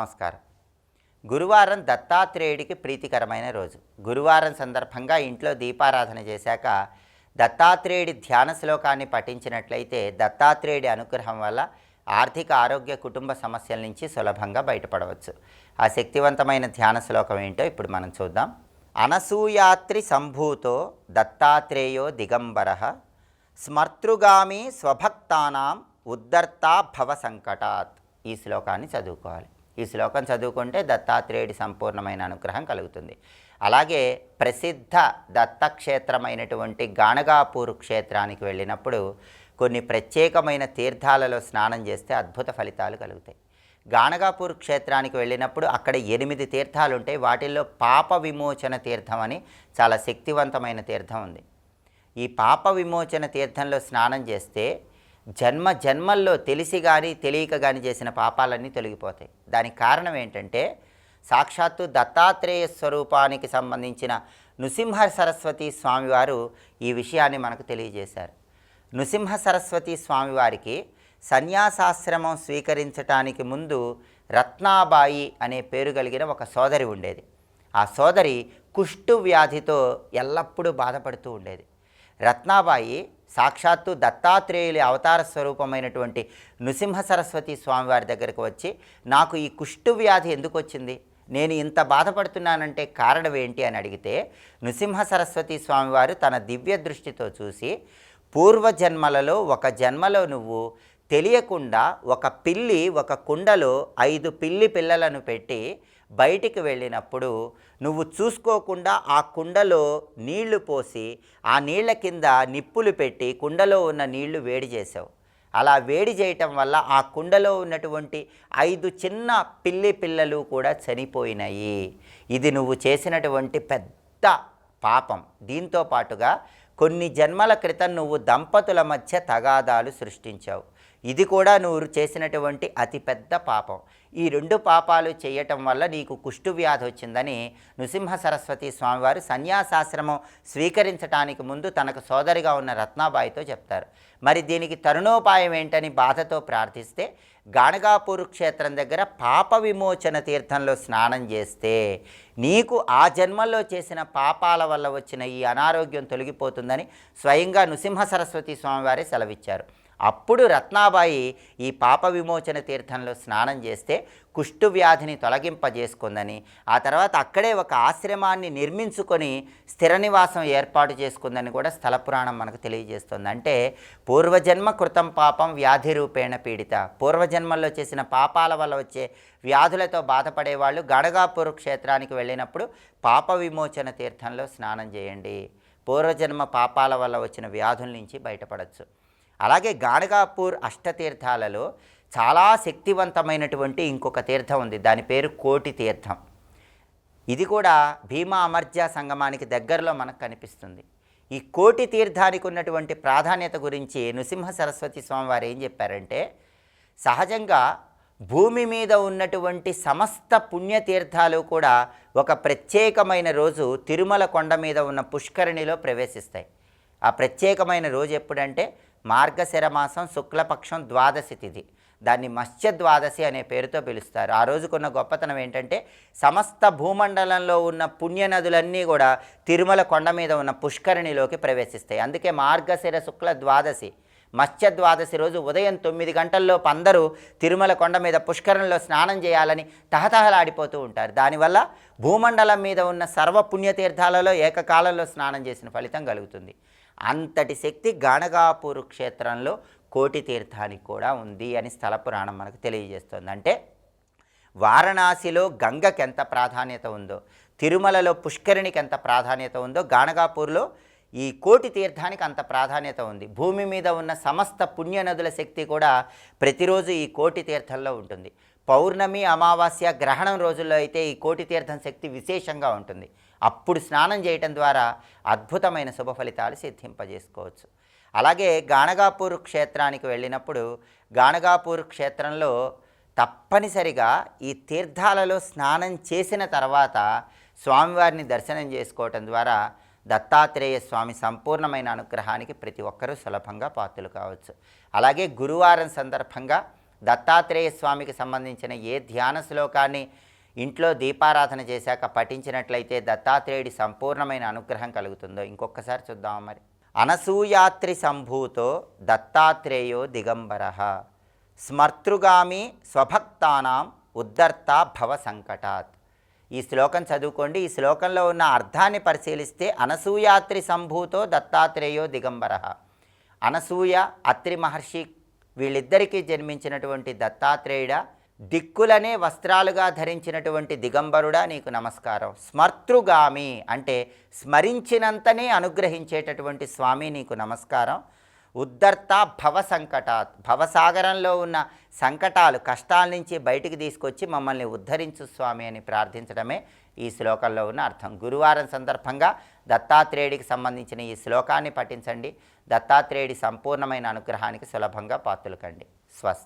నమస్కారం. గురువారం దత్తాత్రేయుడికి ప్రీతికరమైన రోజు. గురువారం సందర్భంగా ఇంట్లో దీపారాధన చేశాక దత్తాత్రేయుడి ధ్యాన శ్లోకాన్ని పఠించినట్లయితే దత్తాత్రేయుడి అనుగ్రహం వల్ల ఆర్థిక ఆరోగ్య కుటుంబ సమస్యల నుంచి సులభంగా బయటపడవచ్చు. ఆ శక్తివంతమైన ధ్యాన శ్లోకం ఏంటో ఇప్పుడు మనం చూద్దాం. అనసూయాత్రి సంభూతో దత్తాత్రేయో దిగంబరః స్మర్తృగామి స్వభక్తానాం ఉద్ధర్తా భవ సంకటాత్. ఈ శ్లోకాన్ని చదువుకోవాలి. ఈ శ్లోకం చదువుకుంటే దత్తాత్రేయుడి సంపూర్ణమైన అనుగ్రహం కలుగుతుంది. అలాగే ప్రసిద్ధ దత్తక్షేత్రమైనటువంటి గాణగాపూర్ క్షేత్రానికి వెళ్ళినప్పుడు కొన్ని ప్రత్యేకమైన తీర్థాలలో స్నానం చేస్తే అద్భుత ఫలితాలు కలుగుతాయి. గాణగాపూర్ క్షేత్రానికి వెళ్ళినప్పుడు అక్కడ 8 తీర్థాలు ఉంటాయి. వాటిల్లో పాప విమోచన తీర్థం అని చాలా శక్తివంతమైన తీర్థం ఉంది. ఈ పాప విమోచన తీర్థంలో స్నానం చేస్తే జన్మల్లో తెలిసి కానీ తెలియక కానీ చేసిన పాపాలన్నీ తొలగిపోతాయి. దానికి కారణం ఏంటంటే సాక్షాత్తు దత్తాత్రేయ స్వరూపానికి సంబంధించిన నృసింహ సరస్వతి స్వామివారు ఈ విషయాన్ని మనకు తెలియజేశారు. నృసింహ సరస్వతి స్వామివారికి సన్యాసాశ్రమం స్వీకరించటానికి ముందు రత్నాబాయి అనే పేరు కలిగిన ఒక సోదరి ఉండేది. ఆ సోదరి కుష్టు వ్యాధితో ఎల్లప్పుడూ బాధపడుతూ ఉండేది. రత్నాబాయి సాక్షాత్తు దత్తాత్రేయుల అవతార స్వరూపమైనటువంటి నృసింహ సరస్వతి స్వామివారి దగ్గరకు వచ్చి, నాకు ఈ కుష్టు వ్యాధి ఎందుకు వచ్చింది, నేను ఇంత బాధపడుతున్నానంటే కారణం ఏంటి అని అడిగితే నృసింహ సరస్వతి స్వామివారు తన దివ్య దృష్టితో చూసి, పూర్వజన్మలలో ఒక జన్మలో నువ్వు తెలియకుండా ఒక పిల్లి ఒక కుండలో 5 పిల్లి పిల్లలను పెట్టి బయటికి వెళ్ళినప్పుడు నువ్వు చూసుకోకుండా ఆ కుండలో నీళ్లు పోసి ఆ నీళ్ల కింద నిప్పులు పెట్టి కుండలో ఉన్న నీళ్లు వేడి చేసావు. అలా వేడి చేయటం వల్ల ఆ కుండలో ఉన్నటువంటి 5 చిన్న పిల్లి పిల్లలు కూడా చనిపోయినాయి. ఇది నువ్వు చేసినటువంటి పెద్ద పాపం. దీంతో పాటుగా కొన్ని జన్మల క్రితం నువ్వు దంపతుల మధ్య తగాదాలు సృష్టించావు. ఇది కూడా నువ్వు చేసినటువంటి అతిపెద్ద పాపం. ఈ 2 పాపాలు చేయటం వల్ల నీకు కుష్టు వ్యాధి వచ్చిందని నృసింహ సరస్వతి స్వామివారు సన్యాసాశ్రమం స్వీకరించడానికి ముందు తనకు సోదరిగా ఉన్న రత్నాబాయితో చెప్తారు. మరి దీనికి తరుణోపాయం ఏంటని బాధతో ప్రార్థిస్తే గాణగాపూర్ క్షేత్రం దగ్గర పాప విమోచన తీర్థంలో స్నానం చేస్తే నీకు ఆ జన్మల్లో చేసిన పాపాల వల్ల వచ్చిన ఈ అనారోగ్యం తొలగిపోతుందని స్వయంగా నృసింహ సరస్వతి స్వామివారే సెలవిచ్చారు. అప్పుడు రత్నాబాయి ఈ పాప విమోచన తీర్థంలో స్నానం చేస్తే కుష్టు వ్యాధిని తొలగింపజేసుకుందని, ఆ తర్వాత అక్కడే ఒక ఆశ్రమాన్ని నిర్మించుకొని స్థిర నివాసం ఏర్పాటు చేసుకుందని కూడా స్థల పురాణం మనకు తెలియజేస్తుంది. అంటే పూర్వజన్మ కృతం పాపం వ్యాధి రూపేణ పీడిత. పూర్వజన్మల్లో చేసిన పాపాల వల్ల వచ్చే వ్యాధులతో బాధపడేవాళ్ళు గాణగాపూర్ క్షేత్రానికి వెళ్ళినప్పుడు పాప విమోచన తీర్థంలో స్నానం చేయండి. పూర్వజన్మ పాపాల వల్ల వచ్చిన వ్యాధుల నుంచి బయటపడవచ్చు. అలాగే గాణగాపూర్ అష్టతీర్థాలలో చాలా శక్తివంతమైనటువంటి ఇంకొక తీర్థం ఉంది. దాని పేరు కోటి తీర్థం. ఇది కూడా భీమా అమర్జా సంగమానికి దగ్గరలో మనకు కనిపిస్తుంది. ఈ కోటి తీర్థానికి ఉన్నటువంటి ప్రాధాన్యత గురించి నృసింహ సరస్వతి స్వామివారు ఏం చెప్పారంటే, సహజంగా భూమి మీద ఉన్నటువంటి సమస్త పుణ్యతీర్థాలు కూడా ఒక ప్రత్యేకమైన రోజు తిరుమల కొండ మీద ఉన్న పుష్కరిణిలో ప్రవేశిస్తాయి. ఆ ప్రత్యేకమైన రోజు ఎప్పుడంటే మార్గశిర మాసం శుక్లపక్షం ద్వాదశి తిథి. దాన్ని మత్స్య ద్వాదశి అనే పేరుతో పిలుస్తారు. ఆ రోజుకున్న గొప్పతనం ఏంటంటే సమస్త భూమండలంలో ఉన్న పుణ్యనదులన్నీ కూడా తిరుమల కొండ మీద ఉన్న పుష్కరిణిలోకి ప్రవేశిస్తాయి. అందుకే మార్గశిర శుక్ల ద్వాదశి మత్స్య ద్వాదశి రోజు ఉదయం 9 గంటల్లోపు అందరూ తిరుమల కొండ మీద పుష్కరంలో స్నానం చేయాలని తహతహలాడిపోతూ ఉంటారు. దానివల్ల భూమండలం మీద ఉన్న సర్వ పుణ్యతీర్థాలలో ఏకకాలంలో స్నానం చేసిన ఫలితం కలుగుతుంది. అంతటి శక్తి గాణగాపూర్ క్షేత్రంలో కోటి తీర్థానికి కూడా ఉంది అని స్థల పురాణం మనకు తెలియజేస్తుంది. అంటే వారణాసిలో గంగకి ఎంత ప్రాధాన్యత ఉందో, తిరుమలలో పుష్కరిణికి ఎంత ప్రాధాన్యత ఉందో, గాణగాపూర్లో ఈ కోటి తీర్థానికి అంత ప్రాధాన్యత ఉంది. భూమి మీద ఉన్న సమస్త పుణ్యనదుల శక్తి కూడా ప్రతిరోజు ఈ కోటి తీర్థంలో ఉంటుంది. పౌర్ణమి అమావాస్య గ్రహణం రోజుల్లో అయితే ఈ కోటి తీర్థం శక్తి విశేషంగా ఉంటుంది. అప్పుడు స్నానం చేయటం ద్వారా అద్భుతమైన శుభ ఫలితాలు సిద్ధింపజేసుకోవచ్చు. అలాగే గాణగాపూర్ క్షేత్రానికి వెళ్ళినప్పుడు గాణగాపూర్ క్షేత్రంలో తప్పనిసరిగా ఈ తీర్థాలలో స్నానం చేసిన తర్వాత స్వామివారిని దర్శనం చేసుకోవటం ద్వారా దత్తాత్రేయ స్వామి సంపూర్ణమైన అనుగ్రహానికి ప్రతి ఒక్కరూ సులభంగా పాత్రలు కావచ్చు. అలాగే గురువారం సందర్భంగా దత్తాత్రేయ స్వామికి సంబంధించిన ఏ ధ్యాన శ్లోకాన్ని ఇంట్లో దీపారాధన చేశాక పఠించినట్లయితే దత్తాత్రేయుడి సంపూర్ణమైన అనుగ్రహం కలుగుతుందో ఇంకొకసారి చూద్దాం మరి. అనసూయాత్రి సంభూతో దత్తాత్రేయో దిగంబర స్మర్తృగామి స్వభక్తానాం ఉద్ధర్త భవ సంకటాత్. ఈ శ్లోకం చదువుకోండి. ఈ శ్లోకంలో ఉన్న అర్థాన్ని పరిశీలిస్తే అనసూయాత్రి సంభూతో దత్తాత్రేయో దిగంబర, అనసూయ అత్రి మహర్షి వీళ్ళిద్దరికీ జన్మించినటువంటి దత్తాత్రేయుడా, దిక్కులనే వస్త్రాలుగా ధరించినటువంటి దిగంబరుడా నీకు నమస్కారం. స్మర్తృగామి అంటే స్మరించినంతనే అనుగ్రహించేటటువంటి స్వామి నీకు నమస్కారం. ఉద్ధర్త భవ సంకటాత్, భవసాగరంలో ఉన్న సంకటాలు కష్టాల నుంచి బయటికి తీసుకొచ్చి మమ్మల్ని ఉద్ధరించు స్వామి అని ప్రార్థించడమే ఈ శ్లోకంలో ఉన్న అర్థం. గురువారం సందర్భంగా దత్తాత్రేయుడికి సంబంధించిన ఈ శ్లోకాన్ని పఠించండి. దత్తాత్రేయుడి సంపూర్ణమైన అనుగ్రహానికి సులభంగా పాత్రలు కండి. స్వస్తి.